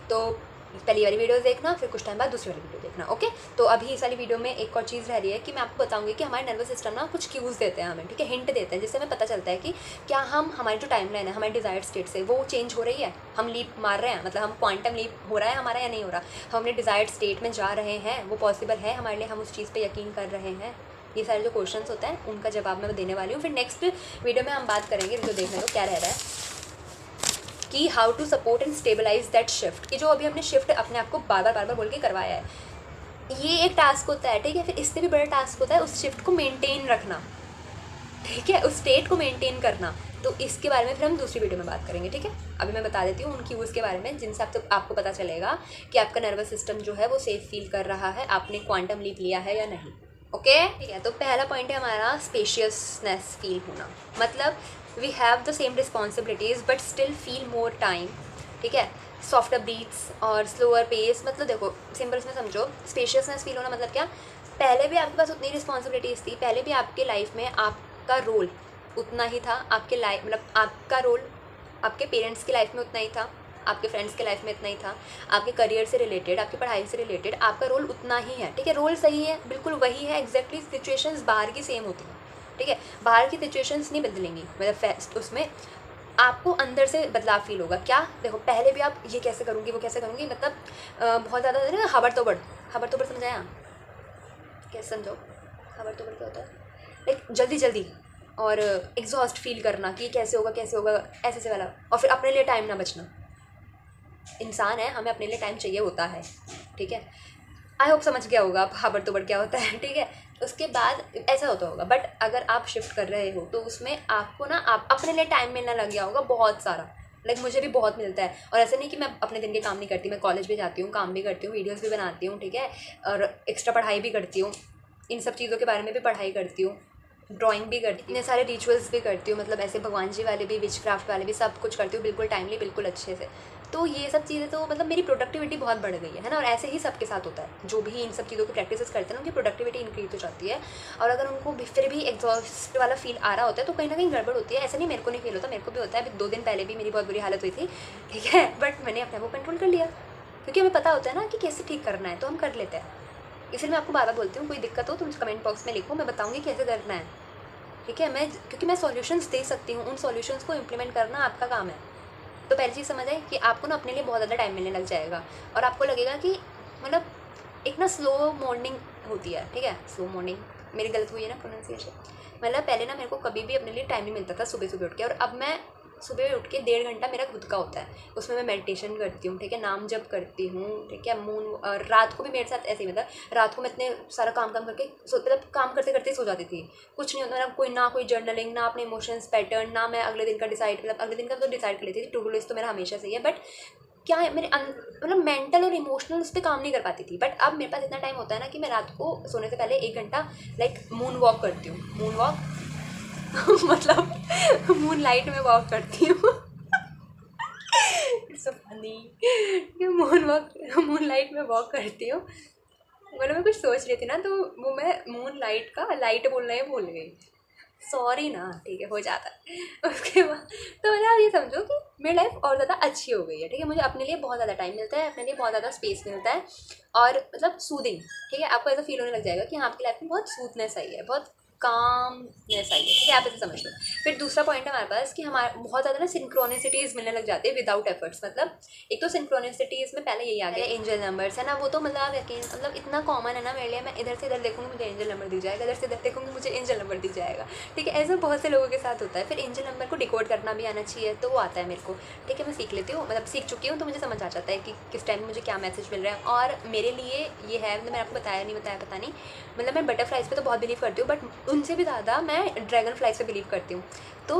तो पहली वाली वीडियोस देखना, फिर कुछ टाइम बाद दूसरी वाली वीडियो देखना। ओके, तो अभी इस वाली वीडियो में एक और चीज़ रह रही है कि मैं आपको बताऊंगी कि हमारे नर्वस सिस्टम ना कुछ क्यूज़ देते हैं हमें, ठीक है, हिंट देते हैं, जिससे हमें पता चलता है कि क्या हम हमारी जो टाइमलाइन है हमारे डिज़ायर्ड स्टेट से वो चेंज हो रही है, हम लीप मार रहे हैं, मतलब हम क्वांटम लीप हो रहा है हमारा या नहीं हो रहा, हम अपने डिज़ायर्ड स्टेट में जा रहे हैं, वो पॉसिबल है हमारे लिए, हम उस चीज़ पर यकीन कर रहे हैं। ये सारे जो क्वेश्चंस होते हैं उनका जवाब मैं देने वाली हूँ। फिर नेक्स्ट वीडियो में हम बात करेंगे, जो देखने लो क्या रह रहा है कि how to support and stabilize that shift, कि जो अभी हमने शिफ्ट अपने आप को बार बार बोल के करवाया है, ये एक टास्क होता है, ठीक है। फिर इससे भी बड़ा टास्क होता है उस शिफ्ट को मेंटेन रखना, ठीक है, उस स्टेट को मेंटेन करना। तो इसके बारे में फिर हम दूसरी वीडियो में बात करेंगे, ठीक है। अभी मैं बता देती हूँ उन क्यूज़ के बारे में जिनसे आपको पता चलेगा कि आपका नर्वस सिस्टम जो है वो सेफ फील कर रहा है, आपने क्वांटम लीप लिया है या नहीं। ओके, ठीक है। तो पहला पॉइंट है हमारा स्पेशियसनेस फील होना, मतलब we have the same responsibilities but still feel more time, ठीक है। सॉफ्टर ब्रीथ्स और स्लोअर पेस, मतलब देखो सिंपल में समझो, स्पेशियसनेस फील होना मतलब क्या, पहले भी आपके पास उतनी रिस्पॉन्सिबिलिटीज़ थी, पहले भी आपके लाइफ में आपका रोल उतना ही था, आपके लाइफ मतलब आपका रोल आपके पेरेंट्स की लाइफ में उतना ही था, आपके फ्रेंड्स के लाइफ में इतना ही था, आपके करियर से रिलेटेड, आपकी पढ़ाई से रिलेटेड आपका रोल उतना ही है, ठीक है। रोल सही है, बिल्कुल वही है एग्जैक्टली, सिचुएशंस बाहर की सेम होती हैं, ठीक है, बाहर की सिचुएशंस नहीं बदलेंगी, मतलब उसमें आपको अंदर से बदलाव फील होगा। क्या, देखो पहले भी आप ये कैसे करूँगी वो कैसे करूँगी, मतलब बहुत ज़्यादा ना हबड़ तोबड़ समझाया, कैसे समझो, हबड़ तोबड़ क्या होता है, लाइक जल्दी जल्दी और एग्जॉस्ट फील करना कि कैसे होगा ऐसे से वाला, और फिर अपने लिए टाइम ना बचना। इंसान है, हमें अपने लिए टाइम चाहिए होता है, ठीक है। आई होप समझ गया होगा आप हाबड़ तोबड़ क्या होता है, ठीक है। उसके बाद ऐसा होता होगा, बट अगर आप शिफ्ट कर रहे हो तो उसमें आपको ना आप अपने लिए टाइम मिलना लग गया होगा बहुत सारा, लाइक मुझे भी बहुत मिलता है। और ऐसा नहीं कि मैं अपने दिन के काम नहीं करती, मैं कॉलेज भी जाती हूँ, काम भी करती हूँ, वीडियोज़ भी बनाती हूँ, ठीक है, और एक्स्ट्रा पढ़ाई भी करती हूँ, इन सब चीज़ों के बारे में भी पढ़ाई करती हूँ, ड्राइंग भी करती हूँ, इतने सारे रिचुअल्स भी करती हूँ, मतलब ऐसे भगवान जी वाले भी, विच क्राफ्ट वाले भी, सब कुछ करती हूँ बिल्कुल टाइमली, बिल्कुल अच्छे से। तो ये सब चीज़ें तो मतलब मेरी प्रोडक्टिविटी बहुत बढ़ गई है ना, और ऐसे ही सबके साथ होता है, जो भी इन सब चीज़ों की प्रैक्टिस करते हैं ना उनकी प्रोडक्टिविटी इंक्रीज हो जाती है। और अगर उनको फिर भी एग्जॉस्ट वाला फील आ रहा होता है तो कहीं ना कहीं गड़बड़ होती है। ऐसा नहीं मेरे को नहीं फील होता, मेरे को भी होता है। अभी 2 दिन पहले भी मेरी बहुत बुरी हालत हुई थी, ठीक है, बट मैंने अपने आप को कंट्रोल कर लिया, क्योंकि हमें पता होता है ना कि कैसे ठीक करना है, तो हम कर लेते हैं। इसलिए मैं आपको बार बार बोलती हूँ, कोई दिक्कत हो तो मुझे कमेंट बॉक्स में लिखो, मैं बताऊँगी कैसे करना है, ठीक है। क्योंकि मैं सॉल्यूशंस दे सकती हूँ, उन सॉल्यूशंस को इम्प्लीमेंट करना आपका काम है। तो पहली चीज़ समझ आए कि आपको ना अपने लिए बहुत ज़्यादा टाइम मिलने लग जाएगा, और आपको लगेगा कि मतलब एक ना स्लो मॉर्निंग होती है, ठीक है, स्लो मॉर्निंग मेरी गलत हुई है ना प्रोनाउंसिएशन, मतलब पहले ना मेरे को कभी भी अपने लिए टाइम नहीं मिलता था सुबह सुबह उठ के, और अब मैं सुबह उठ के 1.5 घंटा मेरा खुद का होता है, उसमें मैं मेडिटेशन करती हूँ, ठीक है, नाम जप करती हूँ, ठीक है, मून, और रात को भी मेरे साथ ऐसे ही, मतलब रात को मैं इतने सारा काम करके मतलब काम करते करते सो जाती थी, कुछ नहीं होता, ना कोई जर्नलिंग, ना अपने इमोशंस पैटर्न, ना मैं अगले दिन का डिसाइड, मतलब अगले दिन का तो डिसाइड कर लेती थी, टू डू लिस्ट तो मेरा हमेशा से ही है, बट क्या है मेरे मतलब मेंटल और इमोशनल उस पर काम नहीं कर पाती थी। बट अब मेरे पास इतना टाइम होता है ना कि मैं रात को सोने से पहले 1 घंटा लाइक मून वॉक करती हूँ, मून वॉक मतलब मून लाइट में वॉक करती हूँ it's so funny, moon light में वॉक करती हूँ, मतलब मैं कुछ सोच रही थी ना, तो वो मैं मून लाइट का लाइट बोलना ही भूल गई, सॉरी ना, ठीक है, हो जाता है उसके बाद। तो मतलब आप ये समझो कि मेरी लाइफ और ज़्यादा अच्छी हो गई है, ठीक है, मुझे अपने लिए बहुत ज़्यादा टाइम मिलता है, अपने लिए बहुत ज़्यादा स्पेस मिलता है, और मतलब सूदिंग, ठीक है, आपको ऐसा फील होने लग जाएगा कि हाँ आपकी लाइफ में बहुत स्मूथनेस आई है, बहुत कामनेस आई है, ठीक है, आप ऐसे समझ लो। फिर दूसरा पॉइंट है हमारे पास कि हमारा बहुत ज़्यादा ना सिंक्रोनिसिटीज़ मिलने लग जाती है विदाउट एफर्ट्स, मतलब एक तो सिंक्रोनिसिटीज़ में पहले यही आ गया एंजल नंबर्स है ना, वो तो मतलब यकीन मतलब इतना कॉमन है ना मेरे लिए, मैं इधर से इधर देखूँगी मुझे एंजल नंबर दी जाएगा, इधर से इधर देखूँगी मुझे एंजल नंबर दी जाएगा, ठीक है, ऐसा बहुत से लोगों के साथ होता है। फिर एंजल नंबर को डिकोड करना भी आना चाहिए, तो वो आता है मेरे को, ठीक है, मैं सीख लेती हूँ, मतलब सीख चुकी हूँ, तो मुझे समझ आ जाता है कि किस टाइम मुझे क्या मैसेज मिल रहा है। और मेरे लिए ये है, मतलब मैंने आपको बताया नहीं बताया पता नहीं, मतलब मैं बटरफ्लाइज पे तो बहुत बिलीव करती हूँ, बट उनसे भी ज़्यादा मैं ड्रैगन फ्लाइज पे बिलीव करती हूँ। तो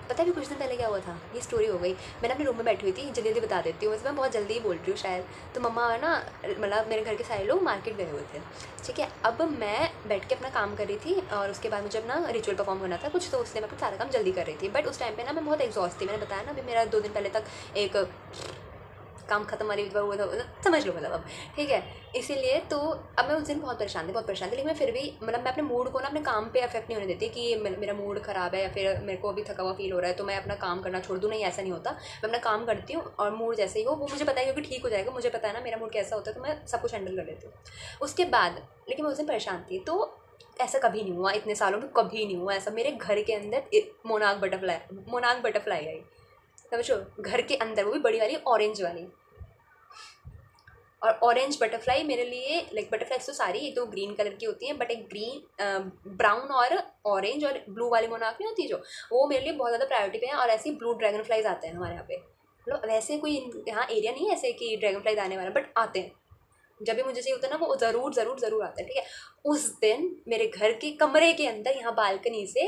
पता है भी कुछ दिन पहले क्या हुआ था, ये स्टोरी हो गई, मैंने अपने रूम में बैठी हुई थी, जल्दी जल्दी बता देती हूँ, वैसे मैं बहुत जल्दी ही बोल रही हूँ शायद। तो मम्मा ना, मतलब मेरे घर के सारे लोग मार्केट गए हुए थे, ठीक है, अब मैं बैठ के अपना काम कर रही थी, और उसके बाद मुझे अपना रिचुअल परफॉर्म करना था कुछ, तो उसने मैं अपना सारा काम जल्दी कर रही थी, बट उस टाइम पे ना मैं बहुत एग्जॉस्ट थी, मैंने बताया ना अभी मेरा 2 दिन पहले तक एक काम खत्म वाली हुआ था, समझ लो मतलब अब, ठीक है। इसीलिए तो अब मैं उस दिन बहुत परेशान थी, लेकिन मैं फिर भी मतलब मैं अपने मूड को ना अपने काम पे अफेक्ट नहीं होने देती कि मेरा मूड ख़राब है या फिर मेरे को अभी थका हुआ फील हो रहा है तो मैं अपना काम करना छोड़ दूँ, नहीं ऐसा नहीं होता। मैं अपना काम करती हूँ और मूड जैसे ही हो वो मुझे पता है क्योंकि ठीक हो जाएगा, मुझे पता है ना मेरा मूड कैसा होता है, तो मैं सब कुछ हैंडल कर लेती हूँ। उसके बाद लेकिन मैं उस दिन परेशान थी, तो ऐसा कभी नहीं हुआ, इतने सालों में कभी नहीं हुआ ऐसा मेरे घर के अंदर मोनाक बटरफ्लाई आई, समझो, घर के अंदर, वो भी बड़ी वाली ऑरेंज वाली। और ऑरेंज बटरफ्लाई मेरे लिए लाइक बटरफ्लाइज तो सारी एक तो ग्रीन कलर की होती हैं, बट एक ग्रीन ब्राउन और ऑरेंज और ब्लू वाली मोनाक नहीं होती जो, वो मेरे लिए बहुत ज़्यादा प्रायोरिटी पे है। और ऐसे ही ब्लू ड्रैगन फ्लाइज आते हैं हमारे यहाँ पे, मतलब वैसे कोई यहाँ एरिया नहीं है ऐसे कि ड्रैगन फ्लाइज आने वाला, बट आते हैं जब भी मुझे चाहिए होता है ना, वो ज़रूर आते हैं, ठीक है। उस दिन मेरे घर के कमरे के अंदर यहाँ बालकनी से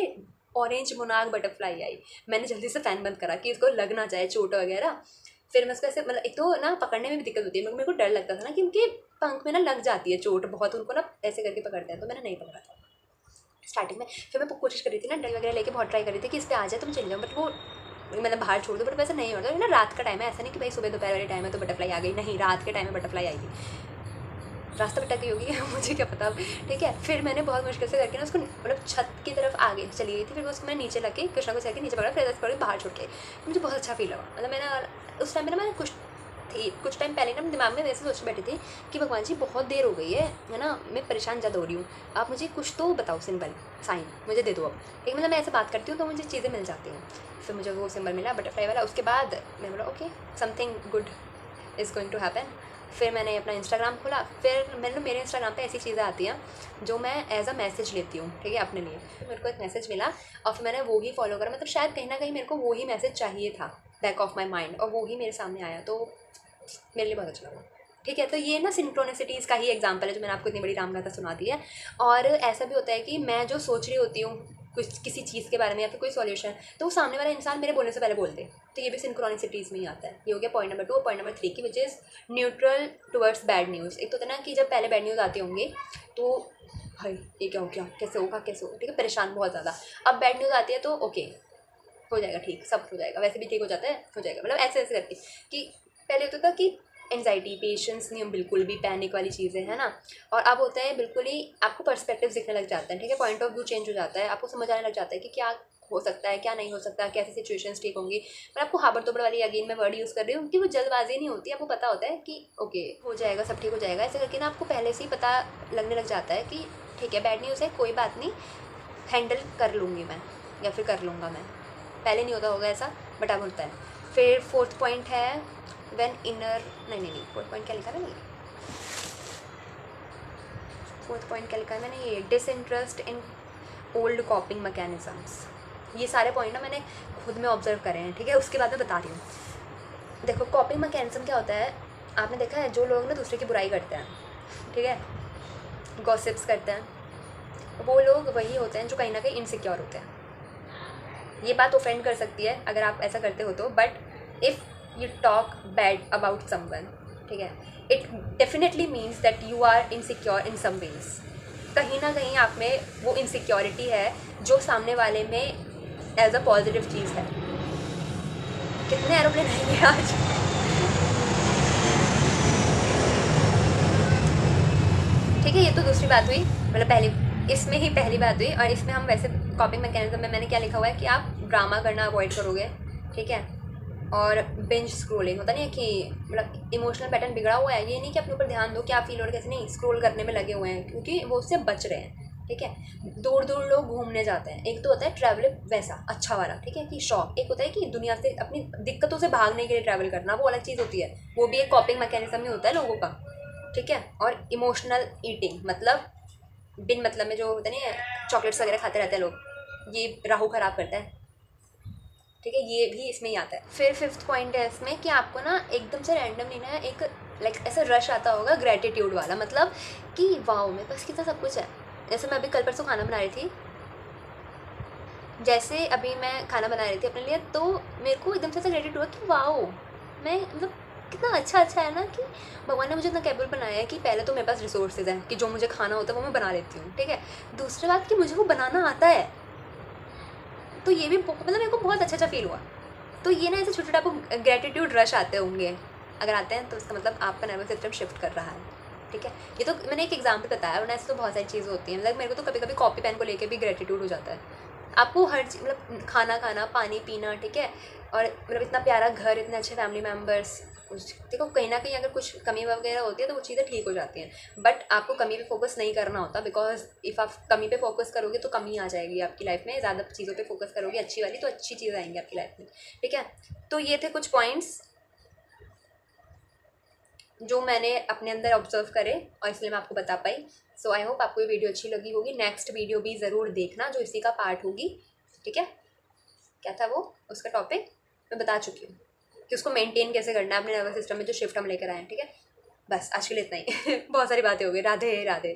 ऑरेंज मोनाक बटरफ्लाई आई। मैंने जल्दी से फ़ैन बंद करा कि इसको लग ना जाए चोट वगैरह। फिर मैं उसको ऐसे मतलब एक तो ना पकड़ने में भी दिक्कत होती है, मेरे को डर लगता था ना कि उनके पंख में ना लग जाती है चोट बहुत, उनको ना ऐसे करके पकड़ते हैं, तो मैंने नहीं पकड़ा था स्टार्टिंग में। फिर मैं कोशिश कर रही थी ना डर वगैरह लेके बहुत ट्राई कर रही थी कि इस पर आ जाए तो मैं चली जाऊँ, बट वो मतलब बाहर छोड़ दो, बट वैसे नहीं होता ना, रात का टाइम है, ऐसा नहीं कि भाई सुबह दोपहर वाले टाइम है तो बटरफ्लाई आ गई, नहीं, रात के टाइम में बटरफ्लाई आई थी, रास्ता भटक गई होगी मुझे क्या पता, ठीक है। फिर मैंने बहुत मुश्किल से करके ना उसको मतलब छत की तरफ आगे चली गई थी, फिर उसको मैं नीचे लग के कृष्णा को चल के नीचे पकड़ा, फिर पकड़ बाहर छोड़ के, मुझे बहुत अच्छा फील हुआ। मतलब मैंने उस टाइम पे ना मैं कुछ टाइम पहले ना दिमाग में वैसे सोच बैठी थी कि भगवान जी बहुत देर हो गई है ना, मैं परेशान ज़्यादा हो रही हूँ, आप मुझे कुछ तो बताओ, सिंबल साइन मुझे दे दो अब, ठीक, मतलब मैं ऐसे बात करती हूँ तो मुझे चीज़ें मिल जाती हैं। फिर मुझे वो सिंबल मिला बटरफ्लाई वाला, उसके बाद मैं बोला okay something good is going to happen. फिर मैंने अपना इंस्टाग्राम खोला, फिर मेरे इंस्टाग्राम पे ऐसी चीज़ें आती हैं जो मैं एज अ मैसेज लेती हूँ, ठीक है, अपने लिए। मेरे को एक मैसेज मिला और फिर मैंने वो ही फॉलो करा, मतलब शायद कहीं ना कहीं मेरे को वो ही मैसेज चाहिए था बैक ऑफ माई माइंड, और वो ही मेरे सामने आया, तो मेरे लिए बहुत अच्छा लगा, ठीक है। तो ये ना सिंक्रोनिसिटीज़ का ही एग्जांपल है जो मैंने आपको इतनी बड़ी रामकथा सुना दी है। और ऐसा भी होता है कि मैं जो सोच रही होती हूँ कुछ किसी चीज़ के बारे में या फिर कोई सॉल्यूशन, तो वो सामने वाला इंसान मेरे बोलने से पहले बोल दे, तो ये भी सिंक्रोनिसिटीज़ में ही आता है। ये हो गया पॉइंट नंबर 2। पॉइंट नंबर 3 की which is neutral towards bad news. एक तो होता है ना कि जब पहले बैड न्यूज़ आते होंगे तो भाई ये क्या हो गया, कैसे होगा, ठीक है, परेशान बहुत ज़्यादा। अब बैड न्यूज़ आती है तो ओके हो जाएगा, ठीक, सब हो जाएगा, वैसे भी ठीक हो जाता है, हो जाएगा, मतलब ऐसे ऐसे करके कि पहले होता था कि एंजाइटी, पेशेंस नहीं, बिल्कुल भी पैनिक वाली चीज़ें है ना, और अब होता है बिल्कुल ही आपको पर्सपेक्टिव दिखने लग जाता है, ठीक है, पॉइंट ऑफ व्यू चेंज हो जाता है, आपको समझ आने लग जाता है कि क्या हो सकता है क्या नहीं हो सकता, कैसी सिचुएशंस ठीक होंगी। मैं आपको हाबड़ तोबड़ वाली अगेन मैं वर्ड यूज़ कर रही हूँ कि वो जल्दबाजी नहीं होती, आपको पता होता है कि ओके हो जाएगा, सब ठीक हो जाएगा, ऐसे करके ना आपको पहले से ही पता लगने लग जाता है कि ठीक है बैड न्यूज़ है, कोई बात नहीं, हैंडल कर लूँगी मैं या फिर कर लूँगा मैं। पहले नहीं होता होगा ऐसा, बट अब होता है। फिर 4th पॉइंट है व्हेन इनर नहीं 4th पॉइंट क्या लिखा है मैंने, 4th पॉइंट क्या लिखा है मैंने, ये डिसइंटरेस्ट इन ओल्ड कॉपिंग मैकेनिज्म्स। ये सारे पॉइंट ना मैंने खुद में ऑब्जर्व करे हैं, ठीक है, उसके बाद मैं बता रही हूँ। देखो कॉपिंग मैकेनिज्म क्या होता है, आपने देखा है जो लोग ना दूसरे की बुराई करते हैं, ठीक है, गॉसिप्स करते हैं, वो लोग वही होते हैं जो कहीं ना कहीं इनसिक्योर होते हैं। ये बात ऑफेंड कर सकती है अगर आप ऐसा करते हो तो, but if you talk bad about someone, ठीक है, it definitely means that you are insecure in some ways. कहीं ना कहीं आप में वो इनसिक्योरिटी है जो सामने वाले में एज अ पॉजिटिव चीज़ है। कितने एरोप्लेन आएंगे आज, ठीक है, ये तो दूसरी बात हुई, मतलब पहली इसमें ही पहली बात हुई। और इसमें हम वैसे कॉपिंग मैकेनिज्म में मैंने क्या लिखा हुआ है कि आप ड्रामा करना अवॉइड करोगे, ठीक है, और बिंज स्क्रोलिंग होता नहीं है कि मतलब इमोशनल पैटर्न बिगड़ा हुआ है, ये नहीं कि अपने ऊपर ध्यान दो क्या फील हो रहा है कैसे, नहीं, स्क्रोल करने में लगे हुए हैं क्योंकि वो उससे बच रहे हैं, ठीक है। दूर दूर लोग घूमने जाते हैं, एक तो होता है ट्रैवल वैसा अच्छा वाला, ठीक है, कि शौक, एक होता है कि दुनिया से अपनी दिक्कतों से भागने के लिए ट्रैवल करना, वो अलग चीज़ होती है, वो भी एक कॉपिंग मैकेनिज्म ही होता है लोगों का, ठीक है। और इमोशनल ईटिंग मतलब बिन मतलब में जो होता नहीं है चॉकलेट्स वगैरह खाते रहते हैं लोग, ये राहु खराब करता है, ठीक है, ये भी इसमें ही आता है। फिर 5th पॉइंट है इसमें कि आपको ना एकदम से रैंडम नहीं ना एक लाइक ऐसा रश आता होगा ग्रेटिट्यूड वाला, मतलब कि वाओ मेरे पास कितना सब कुछ है। जैसे मैं अभी कल परसों खाना बना रही थी, जैसे अभी मैं खाना बना रही थी अपने लिए, तो मेरे को एकदम से ऐसा ग्रेटिट्यूड हुआ कि वाओ मैं मतलब कितना अच्छा है ना कि भगवान ने मुझे इतना कैपेबल बनाया है कि पहले तो मेरे पास रिसोर्सेज हैं कि जो मुझे खाना होता है वो मैं बना लेती हूँ, ठीक है। दूसरी बात कि मुझे वो बनाना आता है, तो ये भी मतलब मेरे को बहुत अच्छा फील हुआ। तो ये ना ऐसे छोटे छोटे आपको ग्रेटिट्यूड रश आते होंगे, अगर आते हैं तो इसका मतलब आपका नर्वस सिस्टम शिफ्ट कर रहा है, ठीक है। ये तो मैंने एक एग्जाम्पल बताया, वरना ऐसे तो बहुत सारी चीज़ें होती हैं। मतलब मेरे को तो कभी कभी कॉपी पेन को लेके भी ग्रेटिट्यूड हो जाता है। आपको हर चीज़, मतलब खाना खाना, पानी पीना, ठीक है, और मतलब इतना प्यारा घर, इतने अच्छे फैमिली मेम्बर्स, कुछ देखो कहीं ना कहीं अगर कुछ कमी वगैरह होती है तो वो चीज़ें ठीक हो जाती हैं, बट आपको कमी पे फोकस नहीं करना होता, बिकॉज इफ़ आप कमी पे फोकस करोगे तो कमी आ जाएगी आपकी लाइफ में। ज़्यादा चीज़ों पे फोकस करोगे अच्छी वाली तो अच्छी चीज़ आएंगी आपकी लाइफ में, ठीक है। तो ये थे कुछ पॉइंट्स जो मैंने अपने अंदर ऑब्जर्व करे और इसलिए मैं आपको बता पाई। सो आई होप आपको ये वीडियो अच्छी लगी होगी। नेक्स्ट वीडियो भी ज़रूर देखना जो इसी का पार्ट होगी, ठीक है। क्या था वो, उसका टॉपिक मैं बता चुकी हूँ कि उसको मेंटेन कैसे करना है अपने नर्वस सिस्टम में जो शिफ्ट हम लेकर आए हैं, ठीक है। बस आज के लिए इतना ही बहुत सारी बातें हो गई। राधे राधे।